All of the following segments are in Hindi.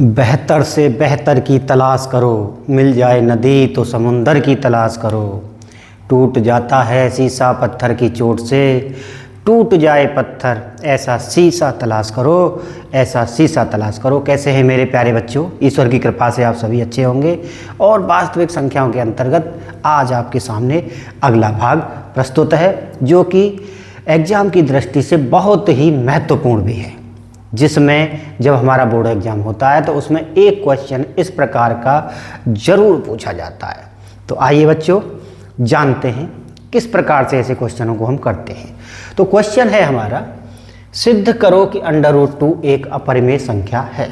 बेहतर से बेहतर की तलाश करो, मिल जाए नदी तो समुंदर की तलाश करो। टूट जाता है शीशा पत्थर की चोट से, टूट जाए पत्थर ऐसा शीशा तलाश करो, ऐसा शीशा तलाश करो। कैसे हैं मेरे प्यारे बच्चों? ईश्वर की कृपा से आप सभी अच्छे होंगे। और वास्तविक संख्याओं के अंतर्गत आज आपके सामने अगला भाग प्रस्तुत है, जो कि एग्ज़ाम की दृष्टि से बहुत ही महत्वपूर्ण भी है, जिसमें जब हमारा बोर्ड एग्ज़ाम होता है तो उसमें एक क्वेश्चन इस प्रकार का ज़रूर पूछा जाता है। तो आइए बच्चों जानते हैं किस प्रकार से ऐसे क्वेश्चनों को हम करते हैं। तो क्वेश्चन है हमारा, सिद्ध करो कि √2 एक अपरिमेय संख्या है।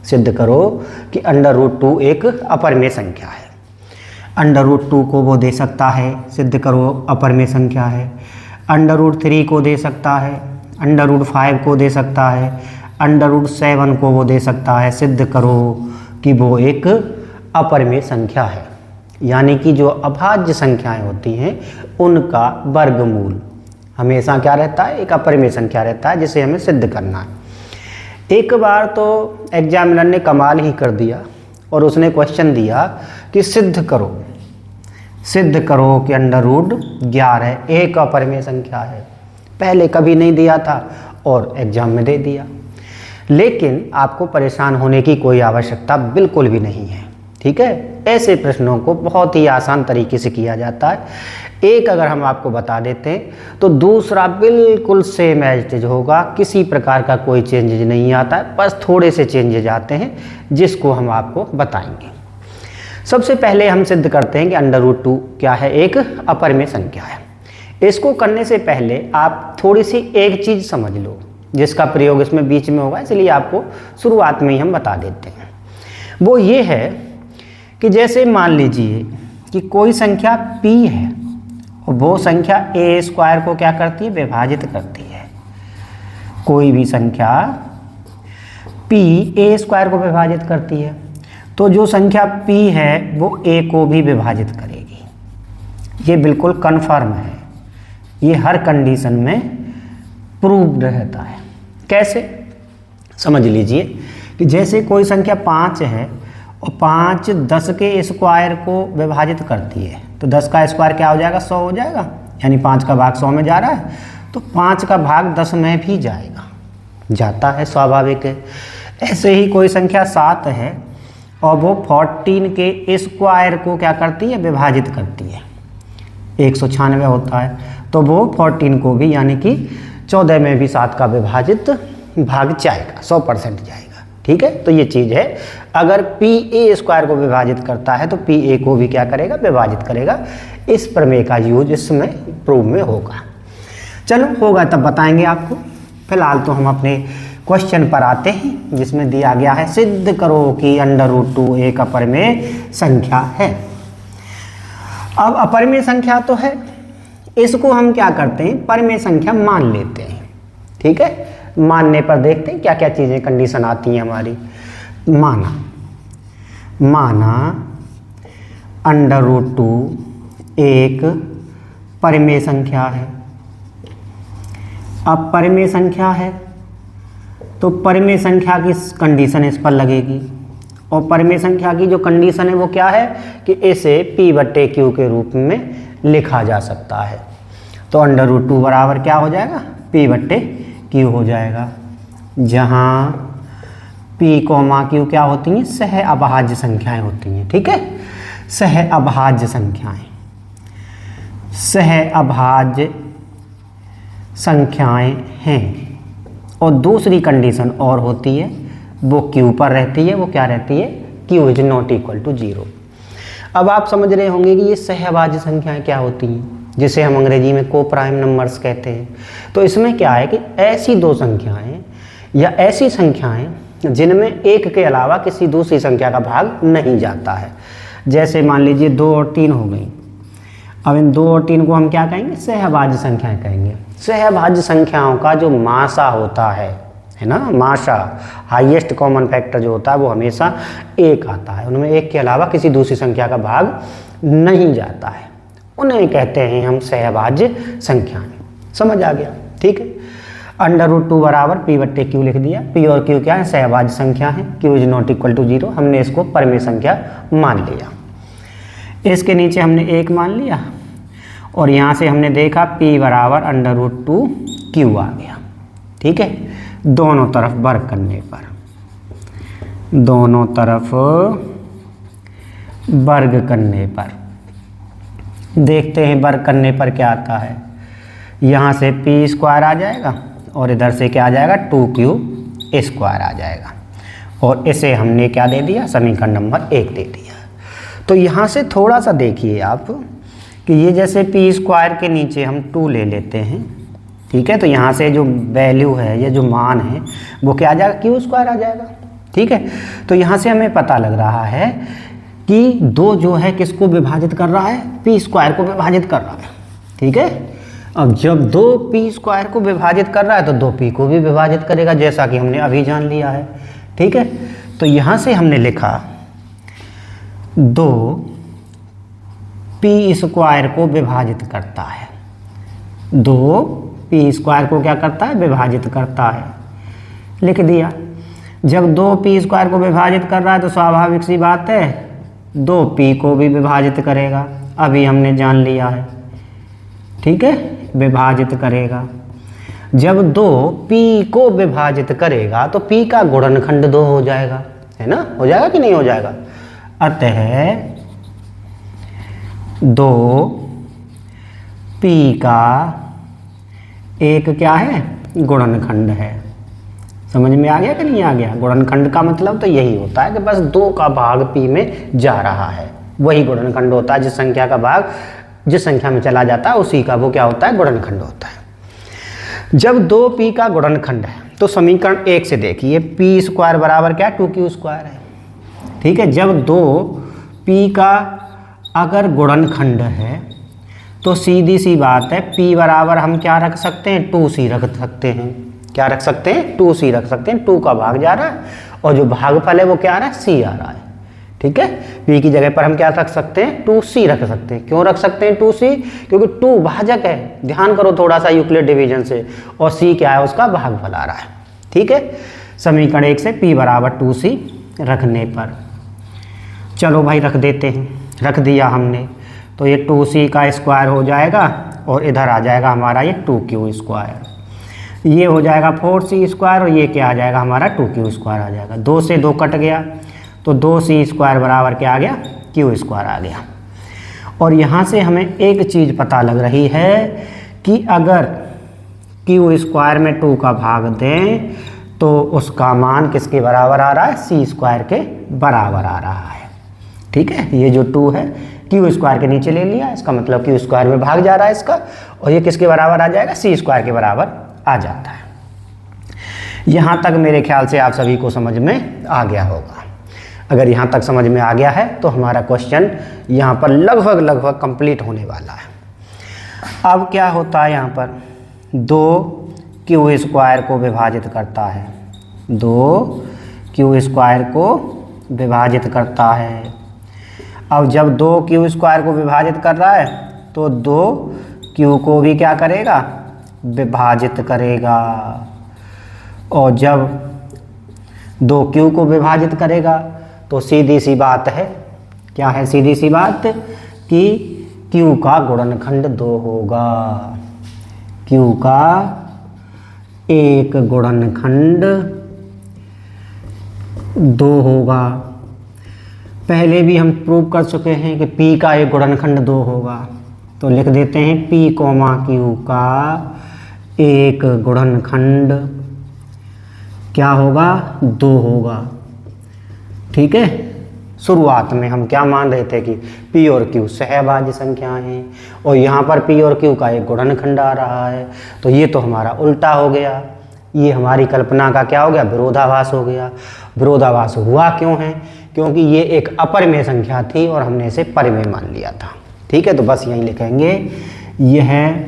सिद्ध करो कि √2 एक अपरिमेय संख्या है। √2 को वो दे सकता है, सिद्ध करो अपरिमेय संख्या है। √3 को दे सकता है, √5 को दे सकता है, √7 को वो दे सकता है। सिद्ध करो कि वो एक अपरिमेय संख्या है, यानी कि जो अभाज्य संख्याएं होती हैं उनका वर्गमूल हमेशा क्या रहता है? एक अपरिमेय संख्या रहता है, जिसे हमें सिद्ध करना है। एक बार तो एग्जामिनर ने कमाल ही कर दिया और उसने क्वेश्चन दिया कि सिद्ध करो कि √11 एक अपरिमेय संख्या है। पहले कभी नहीं दिया था और एग्ज़ाम में दे दिया। लेकिन आपको परेशान होने की कोई आवश्यकता बिल्कुल भी नहीं है, ठीक है। ऐसे प्रश्नों को बहुत ही आसान तरीके से किया जाता है। एक अगर हम आपको बता देते हैं तो दूसरा बिल्कुल सेम एज इट इज होगा, किसी प्रकार का कोई चेंजेज नहीं आता है, बस थोड़े से चेंजेज आते हैं जिसको हम आपको बताएंगे। सबसे पहले हम सिद्ध करते हैं कि √2 क्या है? एक अपरिमेय संख्या है। इसको करने से पहले आप थोड़ी सी एक चीज़ समझ लो, जिसका प्रयोग इसमें बीच में होगा, इसलिए आपको शुरुआत में ही हम बता देते हैं। वो ये है कि जैसे मान लीजिए कि कोई संख्या p है और वो संख्या a² को क्या करती है? विभाजित करती है। कोई भी संख्या p a² को विभाजित करती है, तो जो संख्या p है वो a को भी विभाजित करेगी। ये बिल्कुल कन्फर्म है, ये हर कंडीशन में प्रूव्ड रहता है। कैसे? समझ लीजिए कि जैसे कोई संख्या 5 है और 5 10 के स्क्वायर को विभाजित करती है, तो 10 का स्क्वायर क्या हो जाएगा? 100 हो जाएगा, यानी 5 का भाग 100 में जा रहा है, तो 5 का भाग 10 में भी जाएगा, जाता है, स्वाभाविक है। ऐसे ही कोई संख्या 7 है और वो 14 के स्क्वायर को क्या करती है? विभाजित करती है। 196 होता है, तो वो 14 को भी, यानी कि 14 में भी 7 का विभाजित भाग जाएगा, 100% जाएगा, ठीक है। तो ये चीज़ है, अगर p a² को विभाजित करता है तो p a को भी क्या करेगा? विभाजित करेगा। इस प्रमेय का यूज इसमें प्रूव में होगा। चलो होगा तब बताएंगे आपको। फिलहाल तो हम अपने क्वेश्चन पर आते हैं, जिसमें दिया गया है सिद्ध करो कि √2 एक अपरिमेय संख्या है। अब अपरिमेय संख्या तो है, इसको हम क्या करते हैं? परिमेय संख्या मान लेते हैं, ठीक है। मानने पर देखते हैं क्या क्या चीज़ें कंडीशन आती हैं हमारी। माना √2 एक परिमेय संख्या है। अब परिमेय संख्या है तो परिमेय संख्या की कंडीशन इस पर लगेगी, और परिमेय संख्या की जो कंडीशन है वो क्या है कि इसे p/q के रूप में लिखा जा सकता है। तो √2 बराबर क्या हो जाएगा? p/q हो जाएगा, जहाँ p, q क्या होती हैं? सह अभाज्य संख्याएं होती हैं, ठीक है। सह अभाज्य संख्याएं, सह अभाज्य संख्याएं हैं। और दूसरी कंडीशन और होती है, वो q पर रहती है। वो क्या रहती है? q ≠ 0। अब आप समझ रहे होंगे कि ये सहअभाज्य संख्याएं क्या होती हैं, जिसे हम अंग्रेजी में कोप्राइम नंबर्स कहते हैं। तो इसमें क्या है कि ऐसी दो संख्याएं या ऐसी संख्याएं जिनमें एक के अलावा किसी दूसरी संख्या का भाग नहीं जाता है। जैसे मान लीजिए 2 और 3 हो गई। अब इन 2 और 3 को हम क्या कहेंगे? सहअभाज्य संख्याएं कहेंगे। सहअभाज्य संख्याओं का जो मासा होता है ना, मासा, हाईएस्ट कॉमन फैक्टर जो होता है वो हमेशा 1 आता है। उनमें 1 के अलावा किसी दूसरी संख्या का भाग नहीं जाता है, उन्हें कहते हैं हम सहअभाज्य संख्याएं। समझ आ गया, ठीक है। √2 बराबर P बट्टे Q लिख दिया। P और Q क्या है, सहभाज्य संख्या है। Q is not equal to 0, हमने इसको परिमेय संख्या मान लिया। इसके नीचे हमने 1 मान लिया और यहाँ से हमने देखा P बराबर √2 Q आ गया। ठीक है, दोनों तरफ वर्ग करने पर, दोनों तरफ वर्ग करने पर देखते हैं वर्ग करने पर क्या आता है। यहाँ से p² आ जाएगा और इधर से क्या आ जाएगा 2q² आ जाएगा और इसे हमने क्या दे दिया, समीकरण नंबर 1 दे दिया। तो यहाँ से थोड़ा सा देखिए आप कि ये जैसे p² के नीचे हम 2 ले लेते हैं। ठीक है, तो यहाँ से जो वैल्यू है, ये जो मान है वो क्या आ जाएगा, q² आ जाएगा। ठीक है, तो यहाँ से हमें पता लग रहा है कि 2 जो है किसको विभाजित कर रहा है, p² को विभाजित कर रहा है। ठीक है, अब जब 2 p² को विभाजित कर रहा है तो 2p को भी विभाजित करेगा, जैसा कि हमने अभी जान लिया है। ठीक है, तो यहाँ से हमने लिखा 2 p² को विभाजित करता है, 2 p² को क्या करता है, विभाजित करता है, लिख दिया। जब 2 p² को विभाजित कर रहा है तो स्वाभाविक सी बात है 2p को भी विभाजित करेगा, अभी हमने जान लिया है। ठीक है, विभाजित करेगा। जब 2p को विभाजित करेगा तो p का गुणनखंड 2 हो जाएगा, है ना, हो जाएगा कि नहीं हो जाएगा। अतः 2p का एक क्या है, गुणनखंड है। समझ में आ गया कि नहीं आ गया। गुणनखंड का मतलब तो यही होता है कि बस 2 का भाग p में जा रहा है, वही गुणनखंड होता है। जिस संख्या का भाग जिस संख्या में चला जाता है उसी का वो क्या होता है, गुणनखंड होता है। जब 2p का गुणनखंड है तो समीकरण 1 से देखिए p² बराबर क्या, 2q² है। ठीक है, जब 2p का अगर गुणनखंड है तो सीधी सी बात है p बराबर हम क्या रख सकते हैं, 2c रख सकते हैं। क्या रख सकते हैं, 2c रख सकते हैं। 2 का भाग जा रहा है और जो भागफल है वो क्या आ रहा है, c आ रहा है। ठीक है, p की जगह पर हम क्या रख सकते हैं, 2c रख सकते हैं। क्यों रख सकते हैं 2c, क्योंकि 2 भाजक है, ध्यान करो थोड़ा सा यूक्लिड डिवीजन से, और c क्या है, उसका भागफल आ रहा है। ठीक है, समीकरण 1 से p बराबर 2c रखने पर, चलो भाई रख देते हैं, रख दिया हमने, तो ये 2c का स्क्वायर हो जाएगा और इधर आ जाएगा हमारा ये 2q², ये हो जाएगा 4c² और ये क्या आ जाएगा हमारा 2q² आ जाएगा। 2 से 2 कट गया तो 2c² बराबर क्या आ गया, q² आ गया। और यहाँ से हमें एक चीज़ पता लग रही है कि अगर q² में 2 का भाग दें तो उसका मान किसके बराबर आ रहा है, c² के बराबर आ रहा है। ठीक है, ये जो 2 है q² के नीचे ले लिया, इसका मतलब q² में भाग जा रहा है इसका, और ये किसके बराबर आ जाएगा, c² के बराबर आ जाता है। यहाँ तक मेरे ख्याल से आप सभी को समझ में आ गया होगा। अगर यहाँ तक समझ में आ गया है तो हमारा क्वेश्चन यहाँ पर लगभग कंप्लीट होने वाला है। अब क्या होता है, यहाँ पर 2q² को विभाजित करता है, 2q² को विभाजित करता है। अब जब 2q² को विभाजित कर रहा है तो 2q को भी क्या करेगा, विभाजित करेगा। और जब 2q को विभाजित करेगा तो सीधी सी बात है, क्या है सीधी सी बात, कि q का गुणनखंड 2 होगा, q का एक गुणनखंड 2 होगा। पहले भी हम प्रूव कर चुके हैं कि p का एक गुणनखंड 2 होगा, तो लिख देते हैं p, q का एक गुणनखंड क्या होगा, 2 होगा। ठीक है, शुरुआत में हम क्या मान रहे थे कि p और q सहभाज्य संख्याएं हैं और यहाँ पर p और q का एक गुणनखंड आ रहा है, तो ये तो हमारा उल्टा हो गया। ये हमारी कल्पना का क्या हो गया, विरोधाभास हो गया। विरोधाभास हुआ क्यों है, क्योंकि ये एक अपरिमेय संख्या थी और हमने इसे परिमेय मान लिया था। ठीक है, तो बस यही लिखेंगे, यह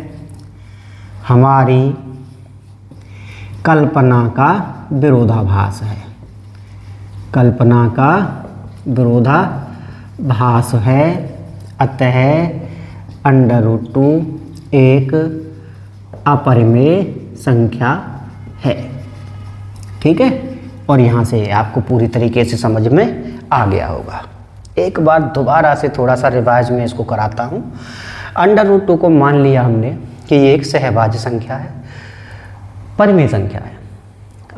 हमारी कल्पना का विरोधाभास है, कल्पना का विरोधाभास है। अतः √2 एक अपरिमेय संख्या है। ठीक है, और यहाँ से आपको पूरी तरीके से समझ में आ गया होगा। एक बार दोबारा से थोड़ा सा रिवाइज में इसको कराता हूँ। √2 को मान लिया हमने कि ये एक सहभाज्य संख्या है, परिमेय संख्या है।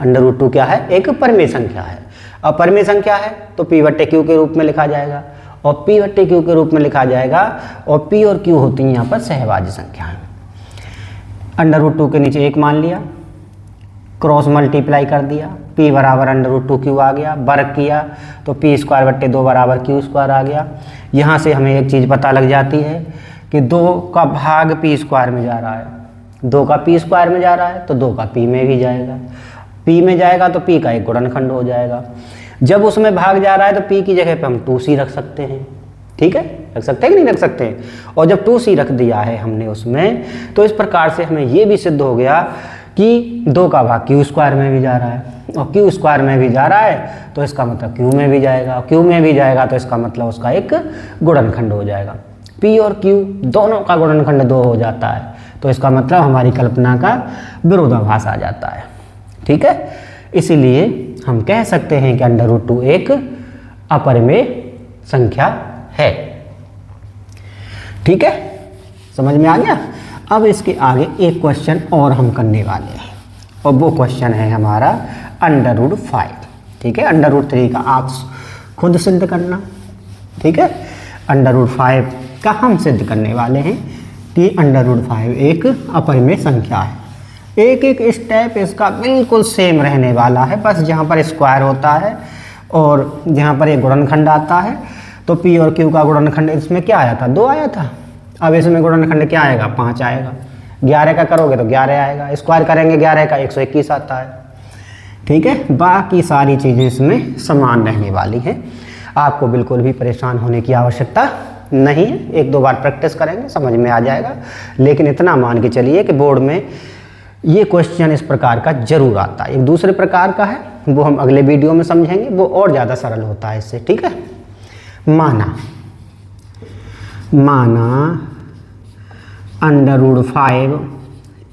√2 क्या है? एक परिमेय संख्या है। अब परिमेय संख्या है तो P/Q के रूप में लिखा जाएगा, और P/Q के रूप में लिखा जाएगा, और P और Q होती हैं यहाँ पर सहभाज्य संख्याएं। √2 के नीचे 1 मान लिया, क्रॉस मल्टीप्लाई कर दिया, P बराबर √2Q आ गया, वर्ग किया तो P²/2 बराबर Q² आ गया। यहाँ से हमें एक चीज़ पता लग जाती है कि 2 का भाग P² में जा रहा है, 2 का P² में जा रहा है तो 2 का P में भी जाएगा, P में जाएगा तो P का एक गुणनखंड हो जाएगा। जब उसमें भाग जा रहा है तो P की जगह पे हम 2C रख सकते हैं। ठीक है, रख सकते हैं कि नहीं रख सकते हैं? और जब 2C रख दिया है हमने उसमें, तो इस प्रकार से हमें ये भी सिद्ध हो गया कि 2 का भाग Q² में भी जा रहा है, और Q² में भी जा रहा है तो इसका मतलब Q में भी जाएगा, Q में भी जाएगा तो इसका मतलब उसका एक गुणनखंड हो जाएगा। P और Q दोनों का गुणनखंड 2 हो जाता है, तो इसका मतलब हमारी कल्पना का विरोधाभास आ जाता है। ठीक है, इसीलिए हम कह सकते हैं कि √2 एक अपरिमेय संख्या है। ठीक है, समझ में आ गया? अब इसके आगे एक क्वेश्चन और हम करने वाले हैं, और वो क्वेश्चन है हमारा √5। ठीक है, √3 का आप खुद सिद्ध करना। ठीक है, √5 का हम सिद्ध करने वाले हैं कि √5 एक अपरिमेय संख्या है। एक एक स्टेप इसका बिल्कुल सेम रहने वाला है, बस जहाँ पर स्क्वायर होता है और जहाँ पर एक गुणनखंड आता है, तो P और Q का गुणनखंड इसमें क्या आया था? 2 आया था। अब इसमें गुणनखंड क्या आएगा? 5 आएगा। 11 का करोगे तो 11 आएगा, स्क्वायर करेंगे 11 का 121 आता है। ठीक है, बाकी सारी चीज़ें इसमें समान रहने वाली हैं, आपको बिल्कुल भी परेशान होने की आवश्यकता नहीं है। 1-2 बार प्रैक्टिस करेंगे समझ में आ जाएगा, लेकिन इतना मान के चलिए कि बोर्ड में ये क्वेश्चन इस प्रकार का जरूर आता है। एक दूसरे प्रकार का है, वो हम अगले वीडियो में समझेंगे, वो और ज़्यादा सरल होता है इससे। ठीक है, माना √5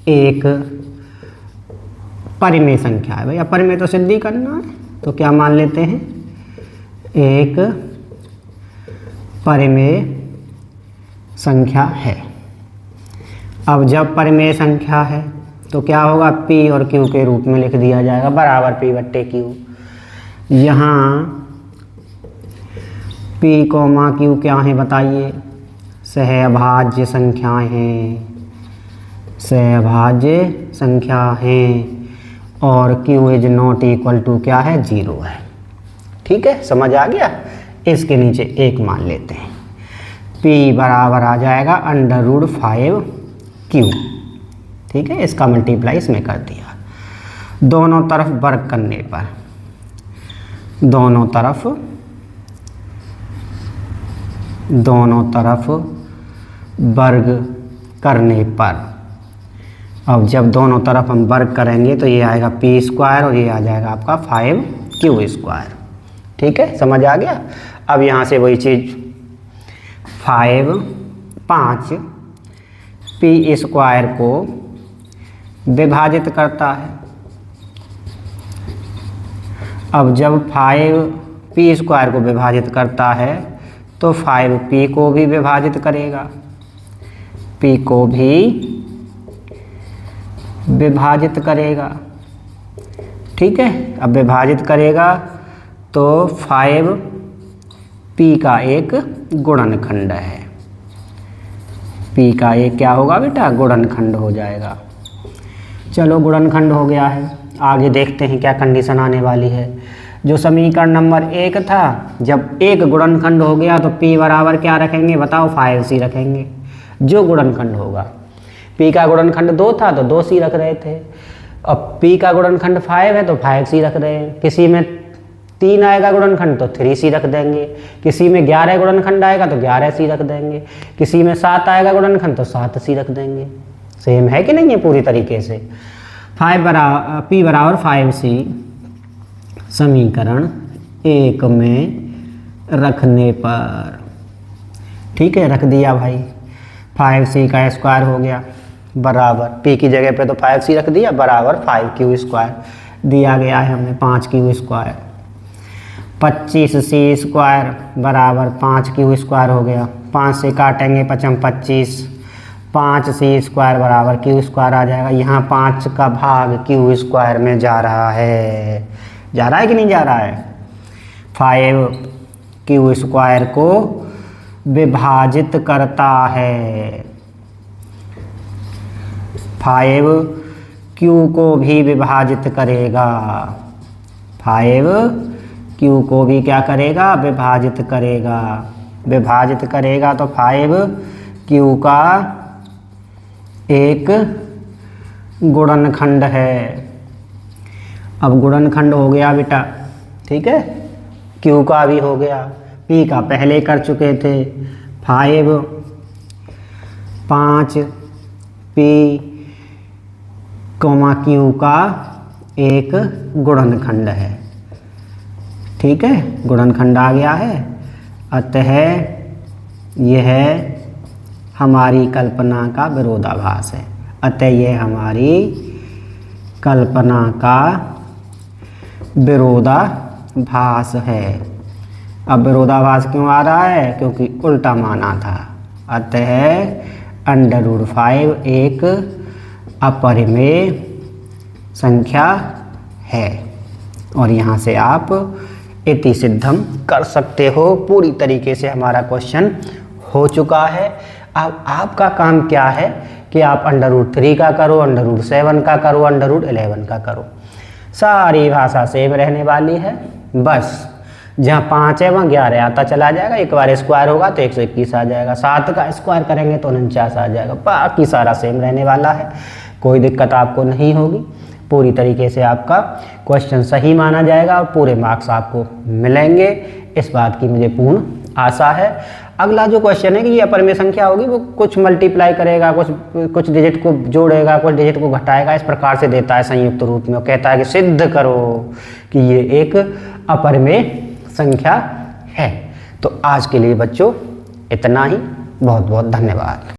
एक परिमेय संख्या है। भाई अपरिमेय तो सिद्ध ही करना है, तो क्या मान लेते हैं? एक परिमेय संख्या है। अब जब परिमेय संख्या है तो क्या होगा? P और Q के रूप में लिख दिया जाएगा, बराबर P/Q। यहाँ P, Q क्या है बताइए? सहभाज्य संख्याएं हैं, सहभाज्य संख्या हैं, और Q ≠ क्या है? 0 है। ठीक है, समझ आ गया? इसके नीचे 1 मान लेते हैं, P बराबर आ जाएगा √5Q। ठीक है, इसका मल्टीप्लाई इसमें कर दिया, दोनों तरफ वर्ग करने पर, दोनों तरफ वर्ग करने पर। अब जब दोनों तरफ हम वर्ग करेंगे तो ये आएगा P² और ये आ जाएगा आपका 5Q²। ठीक है, समझ आ गया? अब यहाँ से वही चीज़ 5 P² को विभाजित करता है। अब जब 5 P² को विभाजित करता है तो 5P को भी विभाजित करेगा, P को भी विभाजित करेगा। ठीक है, अब विभाजित करेगा तो 5P का एक गुणनखंड है, P का एक क्या होगा बेटा? गुणनखंड हो जाएगा। चलो गुणनखंड हो गया है, आगे देखते हैं क्या कंडीशन आने वाली है। जो समीकरण नंबर 1 था, जब एक गुणनखंड हो गया तो P बराबर क्या रखेंगे बताओ? 5C रखेंगे। जो गुणनखंड होगा, P का गुणनखंड 2 था तो 2C रख रहे थे, अब P का गुणनखंड 5 है तो 5C रख रहे हैं। किसी में 3 आएगा गुणनखंड तो 3C रख देंगे, किसी में 11 गुणनखंड आएगा तो 11C रख देंगे, किसी में 7 आएगा गुणनखंड तो 7C रख देंगे। सेम है कि नहीं है पूरी तरीके से? P बराबर 5C समीकरण 1 में रखने पर, ठीक है, रख दिया भाई। 5C का स्क्वायर हो गया, बराबर p की जगह पे तो 5c रख दिया, बराबर 5q² दिया गया है हमें 5q²। 25c² बराबर 5q² हो गया, 5 से काटेंगे 5 25, 5c² बराबर q² आ जाएगा। यहाँ 5 का भाग q² में जा रहा है कि नहीं जा रहा है? 5q² को विभाजित करता है, 5q को भी विभाजित करेगा, 5q को भी क्या करेगा? विभाजित करेगा। विभाजित करेगा तो 5q का एक गुणनखंड है। अब गुणनखंड हो गया बेटा, ठीक है, q का भी हो गया, p का पहले कर चुके थे। 5p, q का एक गुणनखंड है, ठीक है, गुणनखंड आ गया है। अतः यह हमारी कल्पना का विरोधाभास है, अतः यह हमारी कल्पना का विरोधाभास है। अब विरोधाभास क्यों आ रहा है? क्योंकि उल्टा माना था। अतः √5 एक अपरिमेय संख्या है, और यहाँ से आप इति सिद्धम कर सकते हो। पूरी तरीके से हमारा क्वेश्चन हो चुका है। अब आपका काम क्या है कि आप √3 का करो, √7 का करो, √11 का करो। सारी भाषा सेम रहने वाली है, बस जहाँ 5 है वहाँ 11 आता चला जाएगा। एक बार स्क्वायर होगा तो 121 आ जाएगा, 7 का स्क्वायर करेंगे तो 49 आ जाएगा। बाकी सारा सेम रहने वाला है, कोई दिक्कत आपको नहीं होगी। पूरी तरीके से आपका क्वेश्चन सही माना जाएगा और पूरे मार्क्स आपको मिलेंगे, इस बात की मुझे पूर्ण आशा है। अगला जो क्वेश्चन है कि ये अपरिमेय संख्या होगी, वो कुछ मल्टीप्लाई करेगा, कुछ डिजिट को जोड़ेगा, कुछ डिजिट को घटाएगा, इस प्रकार से देता है संयुक्त रूप में। वो कहता है कि सिद्ध करो कि ये एक अपरिमेय संख्या है। तो आज के लिए बच्चों इतना ही, बहुत बहुत धन्यवाद।